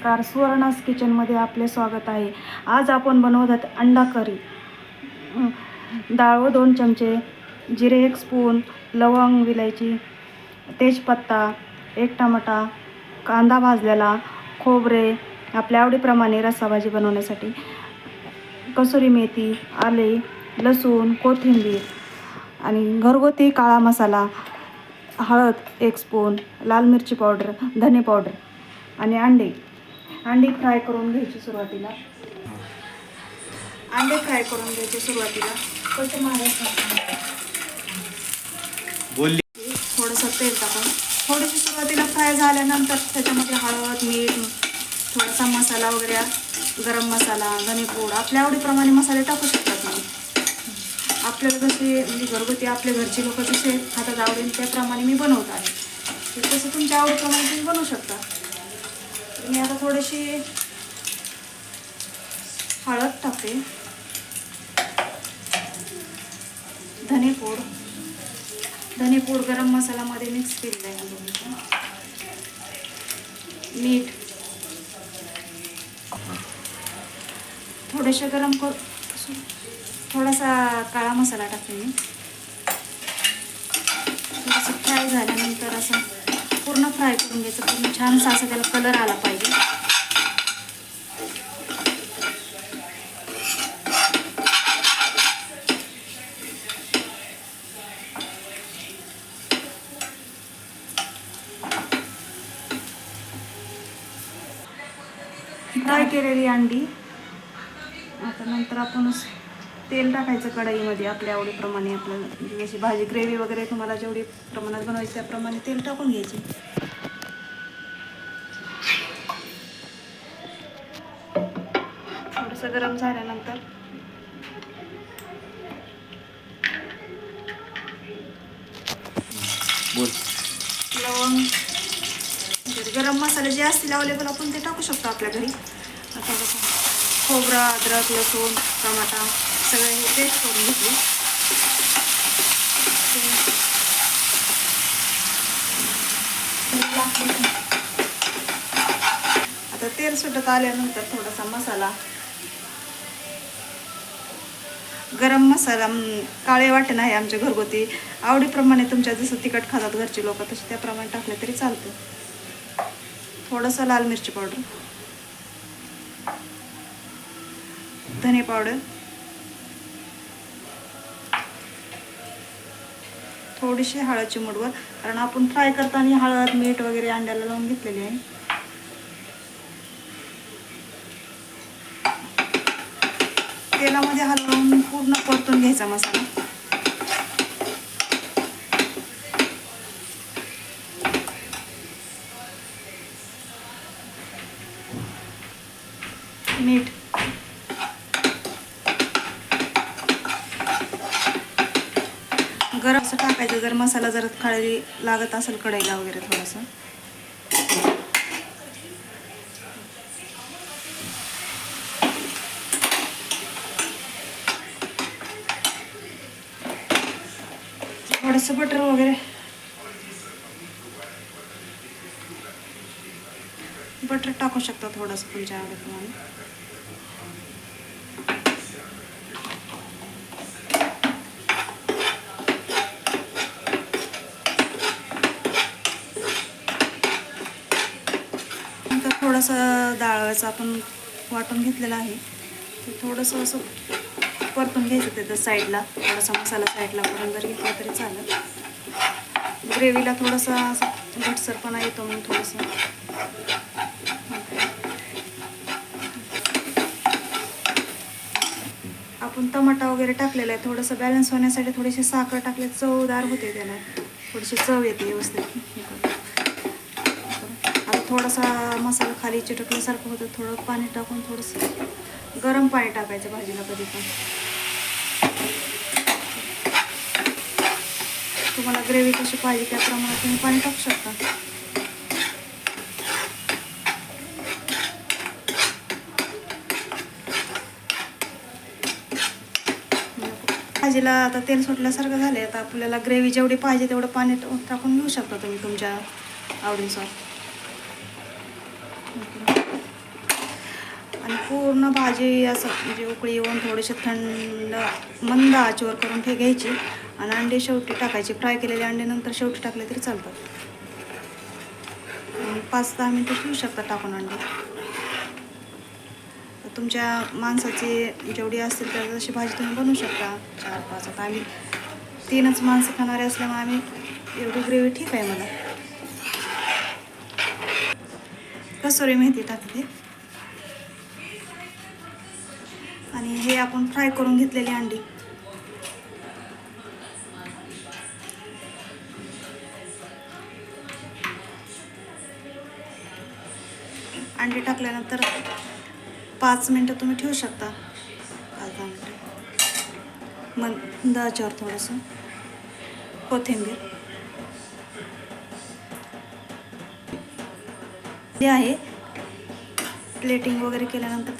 नमस्कार, सुवर्णास किचनमध्ये आपले स्वागत आहे. आज आपण बनवत आहोत अंडा करी. डाळ व 2 चमचे, जिरे 1 स्पून, लवंग, विलायची, तेजपत्ता, 1 टमाटा, कांदा भाजलेला, खोबरे आपल्या आवडीप्रमाणे रस्साभाजी बनवण्यासाठी, कसुरी मेथी, आले, लसूण, कोथिंबीर आणि घरगुती काळा मसाला, हळद 1 स्पून, लाल मिरची पावडर, धने पावडर आणि अंडे फ्राय करून घ्यायची सुरुवातीला. अंडे फ्राय करून घ्यायचे सुरुवातीला. कसं मारायचं, थोडंसं तेल टाकून थोडीशी सुरुवातीला फ्राय झाल्यानंतर त्याच्यामध्ये हळद, मीठ, थोडासा मसाला वगैरे, गरम मसाला, धनेपूड आपल्या आवडीप्रमाणे मसाले टाकू शकतात. तुम्ही आपल्याला जसे म्हणजे घरगुती आपल्या घरचे लोक जसे खातात आवडेल त्याप्रमाणे मी बनवत आहे. ते तसं तुमच्या आवडीप्रमाणे तुम्ही बनवू शकता. मी आता थोडीशी हळद टाकते, धनेपूड गरम मसाल्यामध्ये मिक्स केलेला आहे. मीठ थोडेसे थोडासा काळा मसाला टाकते मी. थोडंसं फ्राय झाल्यानंतर असं पूर्ण फ्राय करून घ्यायचं. पूर्ण छानसा असा त्याला कलर आला पाहिजे. फ्राय केलेली अंडी आता नंतर आपण तेल टाकायचं कढईमध्ये आपल्या आवडीप्रमाणे. आपल्याला जशी भाजी ग्रेव्ही वगैरे तुम्हाला जेवढी प्रमाणात बनवायची त्याप्रमाणे तेल टाकून घ्यायचे. थोडंसं गरम झाल्यानंतर लवंग, गरम मसाले जे असतील अवेलेबल आपण ते टाकू शकतो आपल्या घरी. आता खोबरं, अद्रक, लसूण, टमाटा सगळे हे पेस्ट करून घेतले. आता तेल सुटत आल्यानंतर थोडासा मसाला, गरम मसाला, काळे वाटण आहे आमच्या घरगुती. आवडीप्रमाणे तुमच्या जसं तिखट खातात घरचे लोक तसे त्याप्रमाणे टाकले तरी चालतं. थोडंसं लाल मिरची पावडर, धने पावडर, थोडीशी हळद चिमूटभर, कारण आपण फ्राय करताना हळद, मीठ वगैरे अंड्याला लावून घेतलेली आहे. तेलामध्ये हलवून पूर्ण परतून घ्यायचा मसाला. मीठ, गरम असं टाकायचं जर मसाला जर खाली लागत असेल कढईला वगैरे थोडंसं. थोडंसं बटर वगैरे, बटर टाकू शकता थोडंसं तुमच्या आवडीप्रमाणे. नंतर थोडंसं डाळचं आपण वाटून घेतलेलं आहे ते थोडंसं असं परतून घ्यायचं. त्याच्या साईडला थोडासा मसाला साईडला करून जर घेतला तरी चालेल. ग्रेव्हीला थोडंसं असं घटसरपणा येतो म्हणून थोडंसं आपण टमाटा वगैरे टाकलेला आहे. थोडंसं बॅलन्स होण्यासाठी थोडीशी साखर टाकले चवदार होते, त्याला थोडीशी चव येते व्यवस्थित. आता थोडासा मसाला खाली चिटकल्यासारखं होतं. थोडं पाणी टाकून थोडंसं गरम पाणी टाकायचं भाजीला कधी पण. तुम्हाला ग्रेव्ही कशी पाहिजे त्याप्रमाणे तुम्ही पाणी टाकू शकता. भाजीला आता तेल सुटल्यासारखं झाले. आता आपल्याला ग्रेव्ही जेवढी पाहिजे तेवढं पाणी टाकून घेऊ शकता तुम्ही तुमच्या आवडीनुसार. आणि पूर्ण भाजी असं म्हणजे उकळी येऊन थोडीशी थंड मंद आचेवर करून घ्यायची आणि अंडे शेवटी टाकायचे. फ्राय केलेले अंडे नंतर शेवटी टाकले तरी चालतात. 5-10 मिनटं ठेवू शकता टाकून अंडे. तुमच्या माणसाची जेवढी असतील तर तशी भाजी तुम्ही बनवू शकता. 4-5. आता आम्ही 3च माणसं खाणारे असल्यामुळे आम्ही एवढी ग्रेव्ही ठीक आहे मला. कसुरी मेथी टाकते आणि हे आपण फ्राय करून घेतलेली अंडी टाकल्यानंतर 5 मिनटं तुम्ही ठेवू शकता. 5-10 मिनटं मंद आचेवर. थोडंसं कोथिंबीर आहे. प्लेटिंग वगैरे केल्यानंतर